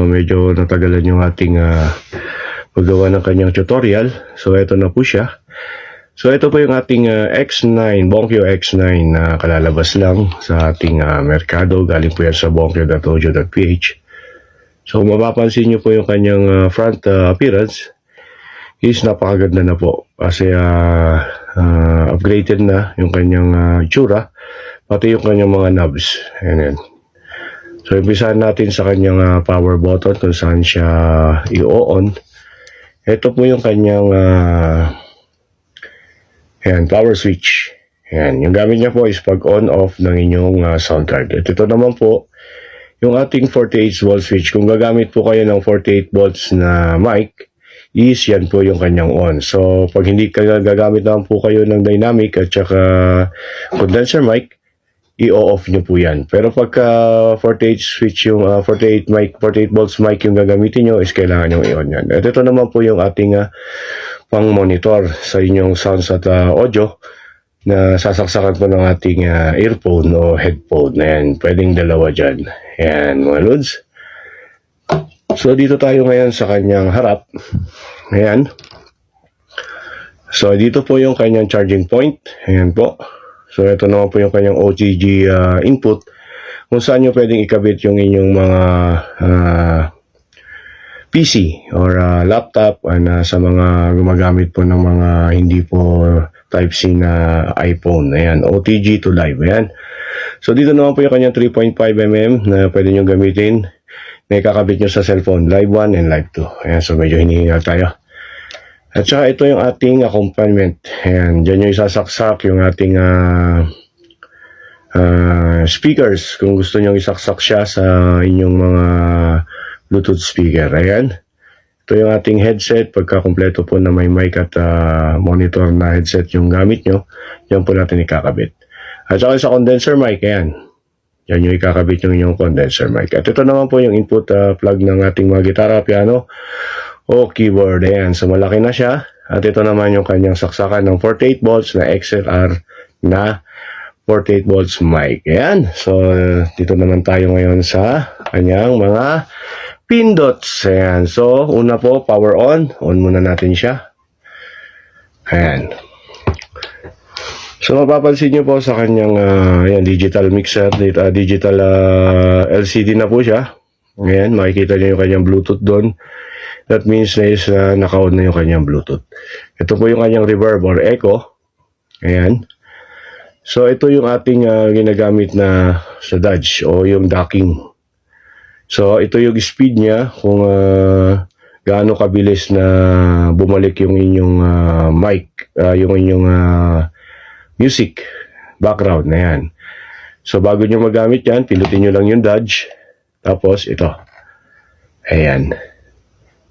medyo natagalan yung ating paggawa ng kanyang tutorial. So ito na po siya. So ito po yung ating X9, Bonkyo X9 na kalalabas lang sa ating merkado. Galing po yan sa bonkyo.audio.ph. So mapapansin nyo po yung kanyang front appearance is napakaganda na po. Kasi upgraded na yung kanyang itsura, pati yung kanyang mga knobs. Ayan. So, umpisahan natin sa kanyang power button kung saan siya i-on. Ito po yung kanyang power switch. Ayan. Yung gamit niya po is pag on-off ng inyong sound card. Ito naman po yung ating 48 volt switch. Kung gagamit po kayo ng 48 volts na mic, is yan po yung kanyang on. So, pag hindi gagamit naman po kayo ng dynamic at saka condenser mic, i-off nyo po yan. Pero pagka 48 switch yung 48 volts mic yung gagamitin nyo, is kailangan nyo i-on yan. At ito naman po yung ating pang monitor sa inyong sounds at audio na sasaksakan po ng ating earphone o headphone. Ayan, pwedeng dalawa dyan. Ayan, mga lods. So, dito tayo ngayon sa kanyang harap. Ayan. So, dito po yung kanyang charging point. Ayan po. So, ito naman po yung kanyang OTG input kung saan nyo pwedeng ikabit yung inyong mga PC or laptop sa mga gumagamit po ng mga hindi po Type-C na iPhone. Ayan, OTG to live. Ayan. So, dito naman po yung kanyang 3.5mm na pwede nyo gamitin na ikakabit nyo sa cellphone. Live 1 and Live 2. Ayan, so medyo hinihingal tayo. At saka ito yung ating accompaniment. Ayan, dyan yung isasaksak yung ating speakers. Kung gusto nyo isaksak siya sa inyong mga Bluetooth speaker. Ayan. Ito yung ating headset. Pagka kompleto po na may mic at monitor na headset yung gamit nyo, yan po natin ikakabit. At saka sa condenser mic. Ayan. Yan yung ikakabit yung inyong condenser mic. At ito naman po yung input plug ng ating mga gitara, piano, o keyboard. Ayan, so malaki na siya. At ito naman yung kanyang saksakan ng 48 volts na XLR na 48 volts mic. Ayan, so dito naman tayo ngayon sa kanyang mga pindots. Ayan, so una po, power on. On muna natin siya. Ayan. So mapapansin nyo po sa kanyang ayan, digital mixer, digital LCD na po siya. Ayan, makikita nyo yung kanyang Bluetooth doon. That means na naka-on na yung kanyang Bluetooth. Ito po yung kanyang reverb or echo. Ayan. So, ito yung ating ginagamit na sa Dodge o yung docking. So, ito yung speed niya kung gaano kabilis na bumalik yung inyong mic, yung inyong music background. Ayan. So, bago nyo magamit yan, pinutin nyo lang yung Dodge. Tapos, ito. Ayan.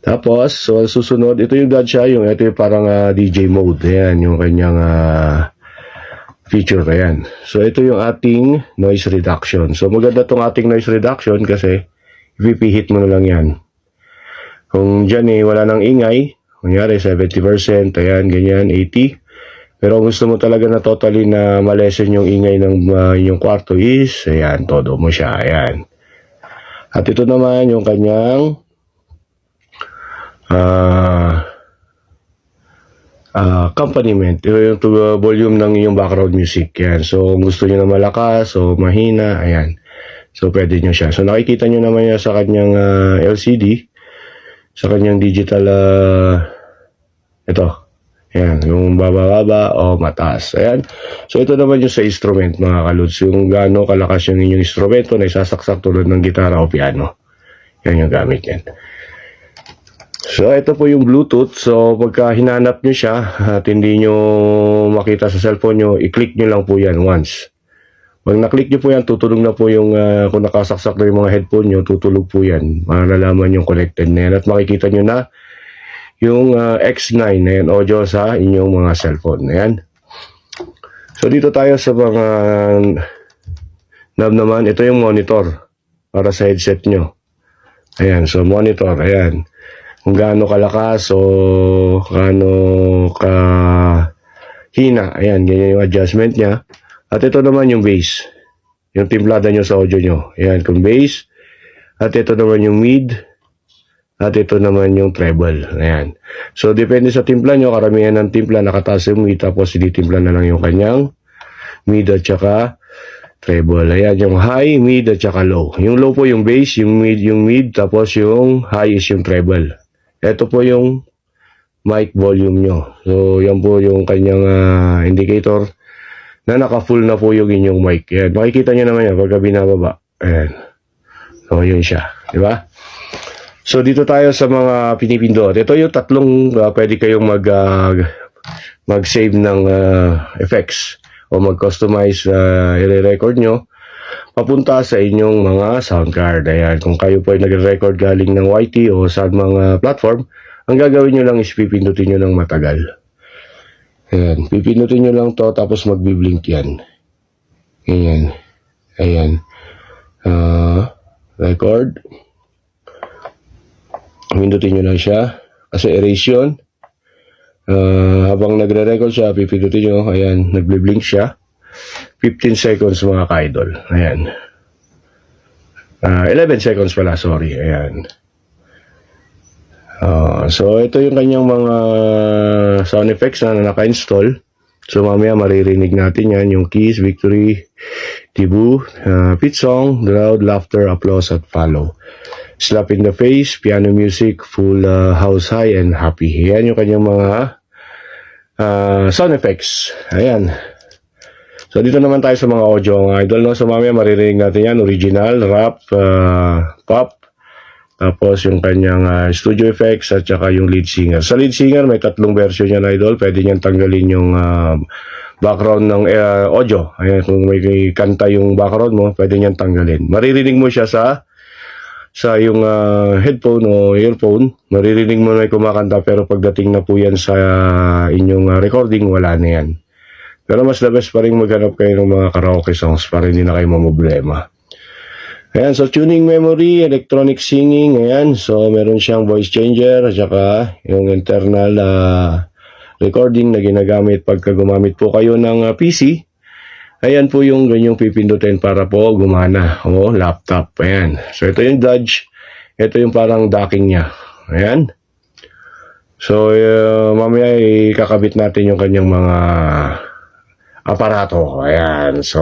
Tapos, so susunod, ito yung Dodge siya, ito yung parang DJ mode. Ayan, yung kanyang feature. Ayan. So, ito yung ating noise reduction. So, maganda tong ating noise reduction kasi ipipihit mo na lang yan. Kung dyan wala nang ingay, kunyari 70%, ayan, ganyan, 80%. Pero kung gusto mo talaga na totally na malesen yung ingay ng inyong kwarto is, ayan, todo mo siya. Ayan. At ito naman yung kanyang accompaniment, yung volume ng iyong background music. Yan. So, kung gusto nyo na malakas o mahina, ayan. So, pwede nyo siya. So, nakikita nyo naman yan sa kanyang LCD, sa kanyang digital, ito. Ayan, yung baba-baba o mataas. Ayan. So, ito naman yung sa instrument, mga kaluds. Yung gaano kalakas yung inyong instrumento na isasaksak tulad ng gitara o piano. Yan yung gamit yan. So, ito po yung Bluetooth. So, pagka hinanap nyo siya at hindi nyo makita sa cellphone nyo, i-click nyo lang po yan once. Pag na-click nyo po yan, tutulog na po yung, kung nakasaksak na yung mga headphone nyo, tutulog po yan. Malalaman yung connected na yan. At makikita nyo na yung X9 na yan, audio sa inyong mga cellphone. Ayan. So, dito tayo sa mga knob naman. Ito yung monitor para sa headset nyo. Ayan. So, monitor. Ayan. Kung gaano kalakas o gaano kahina. Ayan, ganyan yung adjustment niya. At ito naman yung bass. Yung timplada nyo sa audio nyo. Ayan, kung bass. At ito naman yung mid. At ito naman yung treble. Ayan. So, depende sa timpla nyo. Karamihan ng timpla nakataas yung mid, tapos tinitimpla na lang yung kanyang mid at saka treble. Ayan, yung high, mid at saka low. Yung low po yung bass, yung mid, tapos yung high is yung treble. Ito po yung mic volume nyo. So, yan po yung kanyang indicator na naka-full na po yung inyong mic. Ayan, makikita nyo naman yan pagka binababa. Ayan. So, yun siya. Diba? So, dito tayo sa mga pinipindot. Ito yung tatlong pwede kayong mag-save ng effects o mag-customize i-record nyo papunta sa inyong mga sound card. Ayan, kung kayo po ay nag-record galing ng YT o sa mga platform, ang gagawin nyo lang is pipindutin nyo ng matagal. Ayan, pipindutin nyo lang to tapos magbiblink yan. Ayan. Ayan. Record. Pindutin nyo lang siya. Kasi erase yun. Habang nagre-record siya, pipindutin nyo. Ayan, nagbiblink siya. 15 seconds mga ka-idol. Ayan. 11 seconds pala, sorry. Ayan. So, ito yung kanyang mga sound effects na naka-install. So, mamaya maririnig natin yan. Yung keys, victory, tibu, pit song, loud, laughter, applause, at follow. Slap in the face, piano music, full house high, and happy. Yan yung kanyang mga sound effects. Ayan. So, dito naman tayo sa mga audio, mga idol. No? So, mamaya maririnig natin yan. Original, rap, pop, tapos yung kanyang studio effects at saka yung lead singer. Sa lead singer, may tatlong version yan, idol. Pwede niyang tanggalin yung background ng audio. Ayan, kung may kanta yung background mo, pwede niyang tanggalin. Maririnig mo siya sa yung headphone o earphone. Maririnig mo na kumakanta, pero pagdating na po yan sa inyong recording, wala na yan. Pero mas the best pa rin maghanap kayo ng mga karaoke songs para hindi na kayo mamproblema. Ayan, so tuning memory, electronic singing, ayan. So, meron siyang voice changer, at saka yung internal recording na ginagamit pagka gumamit po kayo ng PC. Ayan po yung ganyong pipindutin para po gumana. O, laptop, ayan. So, ito yung Dodge. Ito yung parang docking niya. Ayan. So, mamaya ikakabit natin yung kanyang mga aparato. Ayan, so,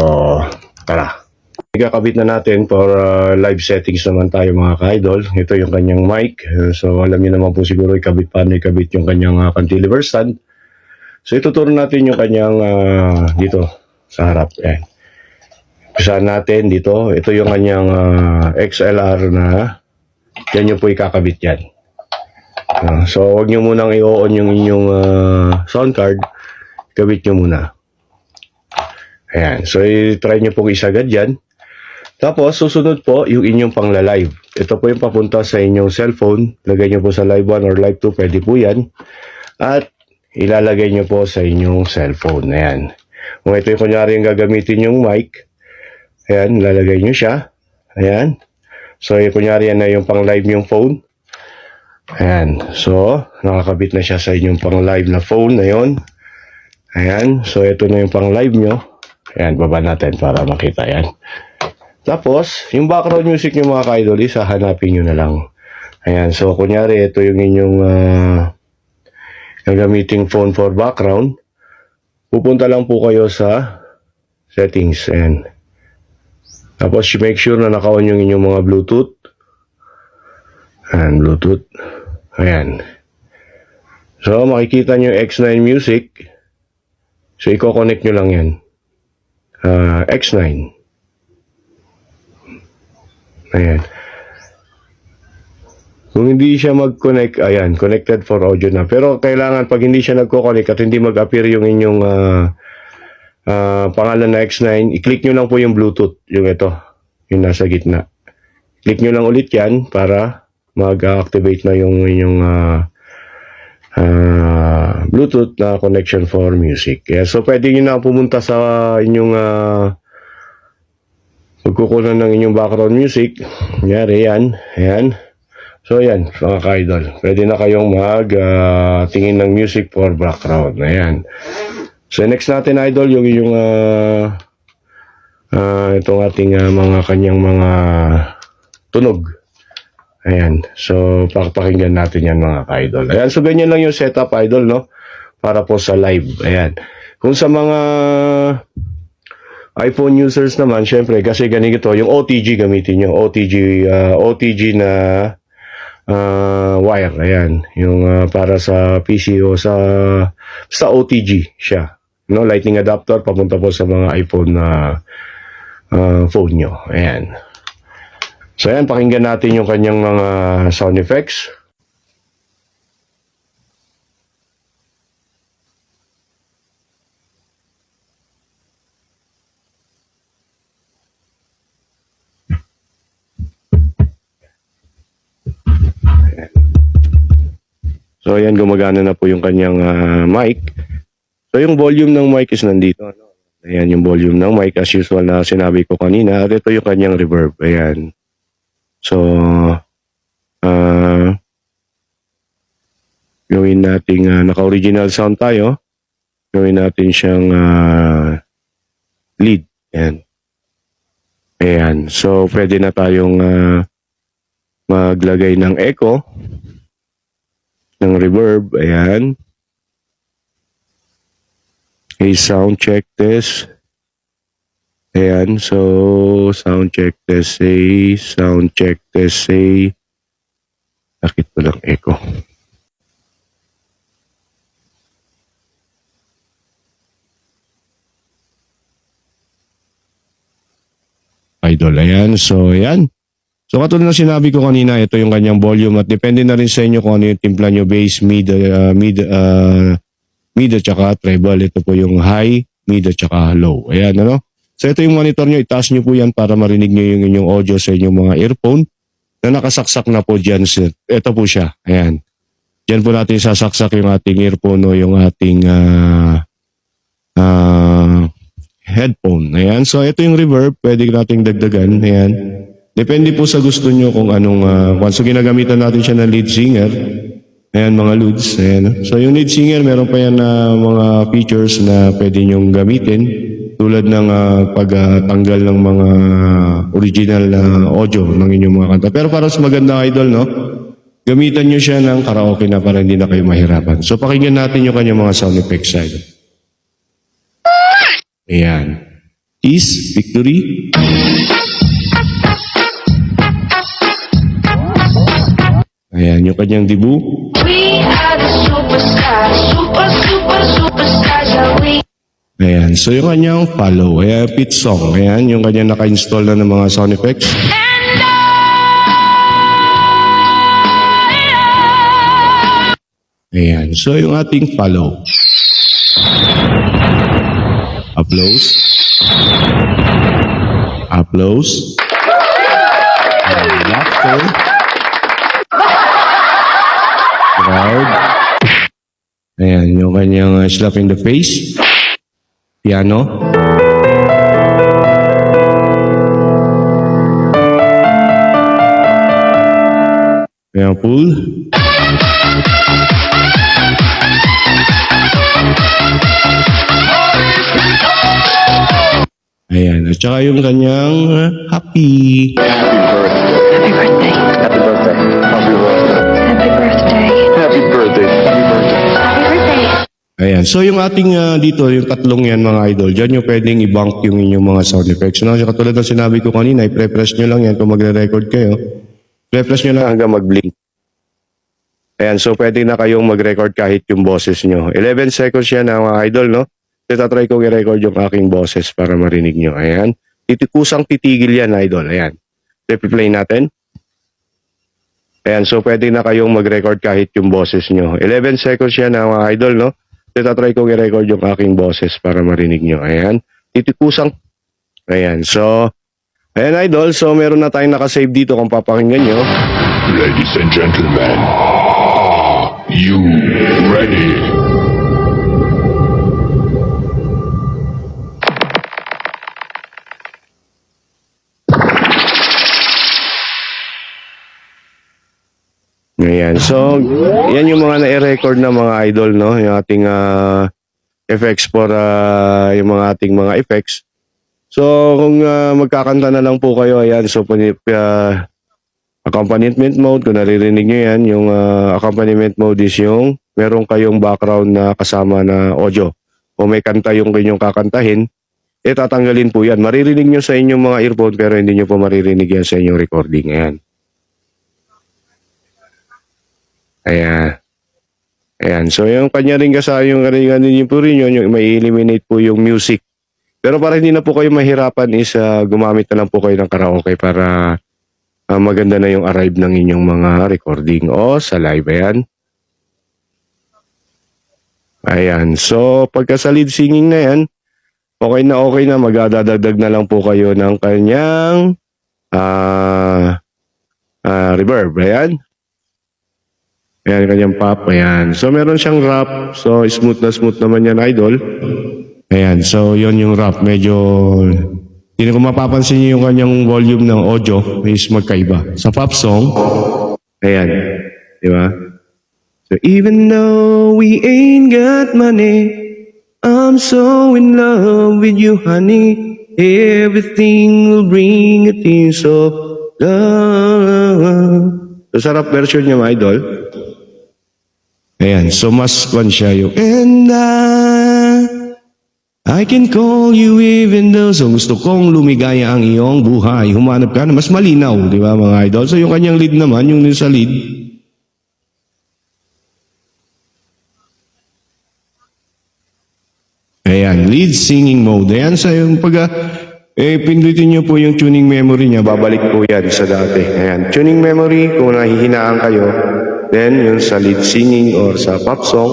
tara. Ikakabit na natin for live settings naman tayo mga ka-idol. Ito yung kanyang mic. So alam niyo naman po siguro paano ikabit yung kanyang cantilever stand. So ituturo natin yung kanyang dito sa harap. Ayan. Umpisa natin dito. Ito yung kanyang XLR na yan yung po ikakabit yan. So huwag nyo munang i-on yung inyong sound card. Ikabit nyo muna. Ayan. So i-try nyo pong isagad yan. Tapos, susunod po yung inyong pangla-live. Ito po yung papunta sa inyong cellphone. Lagay nyo po sa live 1 or live 2, pwede po yan. At ilalagay nyo po sa inyong cellphone. Ayan. Kung ito yung kunyari yung gagamitin yung mic, ayan, lalagay nyo siya. Ayan. So, yung kunyari yan na yung pang-live yung phone. Ayan. So, nakakabit na siya sa inyong pang-live na phone na yun. Ayan. So, ito na yung pang-live nyo. Ayan, baba natin para makita yan. Tapos, yung background music nyo mga ka-idol, hanapin nyo na lang. Ayan, so kunyari, ito yung inyong gagamiting phone for background. Pupunta lang po kayo sa settings. Ayan. Tapos, make sure na naka-on yung inyong mga Bluetooth. Ayan, Bluetooth. Ayan. So, makikita nyo yung X9 music. So, i-connect nyo lang yan. X9. Ayan. Kung hindi siya mag-connect, ayan, connected for audio na. Pero kailangan pag hindi siya nagko-connect at hindi mag-appear yung inyong pangalan na X9, i-click nyo lang po yung Bluetooth, yung ito, yung nasa gitna. Click nyo lang ulit yan para mag-activate na yung inyong Bluetooth na connection for music. Yeah, so pwede nyo na pumunta sa inyong pagkukunan ng inyong background music. Yari yan. Ayan. So yan, mga ka-idol. Pwede na kayong tingin ng music for background. Ayan. So next natin, idol, yung inyong itong ating mga kanyang mga tunog. Ayan. So, pakinggan natin yan mga ka-idol. Ayan. So, ganyan lang yung setup, idol, no? Para po sa live. Ayan. Kung sa mga iPhone users naman, syempre, kasi ganito, yung OTG gamitin nyo. OTG na wire. Ayan. Yung para sa PC o sa OTG siya. No? Lightning adapter, papunta po sa mga iPhone na phone nyo. Ayan. So, ayan, pakinggan natin yung kanyang mga sound effects. Ayan. So, ayan, gumagana na po yung kanyang mic. So, yung volume ng mic is nandito. Ayan, yung volume ng mic as usual na sinabi ko kanina. At ito yung kanyang reverb. Ayan. So, gawin natin, naka-original sound tayo. Gawin natin siyang lead. Ayan. Ayan. So, pwede na tayong maglagay ng echo, ng reverb. Ayan. Okay, sound check test. Ayan. So, sound check test A. Sound check test A. Bakit walang echo? Idol. Ayan. So, ayan. So, katulad ng sinabi ko kanina, ito yung kanyang volume at depende na rin sa inyo kung ano yung timpla nyo, bass, mid at saka treble. Ito po yung high, mid at saka low. Ayan, ano? So, ito yung monitor nyo. Itaas nyo po yan para marinig nyo yung inyong audio sa inyong mga earphone na nakasaksak na po dyan. Ito po siya. Ayan. Diyan po natin sasaksak yung ating earphone o yung ating headphone. Ayan. So, ito yung reverb. Pwede nating dagdagan. Ayan. Depende po sa gusto nyo kung anong... so, ginagamitan natin siya ng lead singer. Ayan, mga leads. Ayan. So, yung lead singer, meron pa yan na mga features na pwede nyong gamitin. Tulad ng pagtanggal ng mga original audio ng inyong mga kanta. Pero para sa maganda idol, no? Gamitan nyo siya ng karaoke na para hindi na kayo mahirapan. So, pakinggan natin yung kanyang mga sound effects side. Ayan. Is victory. Ayan, yung kanyang debut. We are the superstars, superstars are we. Ayan, so yung kanyang follow. Ayan, pitch song. Ayan, yung kanyang naka-install na ng mga sound effects. Ayan, so yung ating follow. Applause. Applause. Ayan, laughter. Crowd. Ayan, yung kanyang slap in the face. Piano. Ayan, pool. Ayan, at saka yung kanyang happy. Happy birthday. Happy birthday. Happy birthday. Happy birthday. Happy birthday. Happy birthday. Happy birthday. Ayan, so yung ating dito, yung tatlong yan mga idol, dyan yung pwedeng i-bank yung inyong mga sound effects. No? So, katulad ng sinabi ko kanina, i-pre-press nyo lang yan kung magre-record kayo. Pre-press nyo lang hanggang mag-blink. Ayan, so pwede na kayong mag-record kahit yung boses nyo. 11 seconds yan mga idol, no? Titatry kong i-record yung aking boses para marinig nyo. Ayan. Kusang titigil yan, idol. Ayan. Replay natin. Ayan, so pwede na kayong mag-record kahit yung boses nyo. 11 seconds yan mga idol, no? Titatry kong i-record yung aking boses para marinig nyo. Ayan. Kusang. Ayan, so... Ayan, idol. So, meron na tayong nakasave dito kung papakinggan nyo. Ladies and gentlemen, are you ready? Ayan. So, yan yung mga na-record na mga idol, no? Yung ating effects for yung mga ating mga effects. So, kung magkakanta na lang po kayo, ayan. So, Accompaniment mode, kung naririnig nyo yan, yung accompaniment mode is yung meron kayong background na kasama na audio. Kung may kanta yung inyong kakantahin, tatanggalin po yan. Maririnig nyo sa inyong mga earphone pero hindi nyo po maririnig yan sa inyong recording. Ayan. Ayan. Ayan. So yung kanya rin kasama yung po rin yun, yung may eliminate po yung music. Pero para hindi na po kayo mahirapan is gumamit na lang po kayo ng karaoke para maganda na yung arrive ng inyong mga recording o sa live. Ayan. Ayan. So pagka sa lead singing na yan, okay na magdadagdag na lang po kayo ng kanyang reverb. Ayan. Ayan, kanyang pop. Ayan. So meron siyang rap. So smooth naman yan, idol. Ayan. So yon yung rap. Medyo hindi ko mapapansin niyo yung kanyang volume ng audio is magkaiba. Sa pop song, ayan. Di ba? So even though we ain't got money, I'm so in love with you, honey. Everything will bring a taste of love. So, sarap version niya, mga idol. Ayan. So, mas kwan siya yung and I can call you even though. So, gusto kong lumigaya ang iyong buhay. Humanap ka na mas malinaw, di ba, mga idol? So, yung kanyang lead naman, yung sa lead, ayan, lead singing mode. Ayan, sa yung pindutin nyo po yung tuning memory niya, babalik po yan sa dati. Ayan, tuning memory, kung nahihinaan kayo, then yung sa lead singing or sa pop song,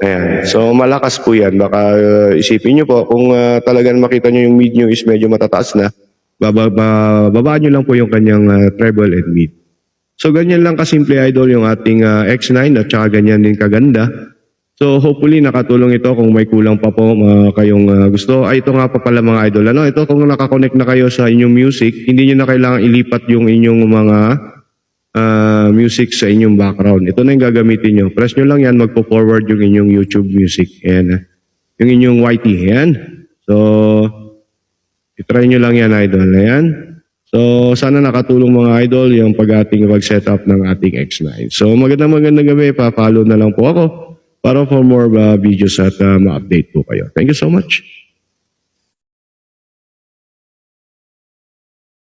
ayan. So, malakas po yan. Baka isipin nyo po, kung talagang makita nyo yung mid nyo is medyo matataas na, babaan nyo lang po yung kanyang treble and mid. So, ganyan lang kasimple, idol, yung ating X9 at saka ganyan din kaganda. So hopefully nakatulong ito kung may kulang pa po kayong gusto. Ito nga pa pala mga idol. Ito kung nakakonect na kayo sa inyong music, hindi nyo na kailangan ilipat yung inyong mga music sa inyong background. Ito na yung gagamitin nyo. Press nyo lang yan, magpo-forward yung inyong YouTube music. Ayan. Yung inyong YT. Ayan. So, itry nyo lang yan, idol. Ayan. So, sana nakatulong mga idol yung pag-ating mag-setup ng ating X9. So, magandang gabi. Pa-follow na lang po ako para for more videos at ma-update po kayo. Thank you so much.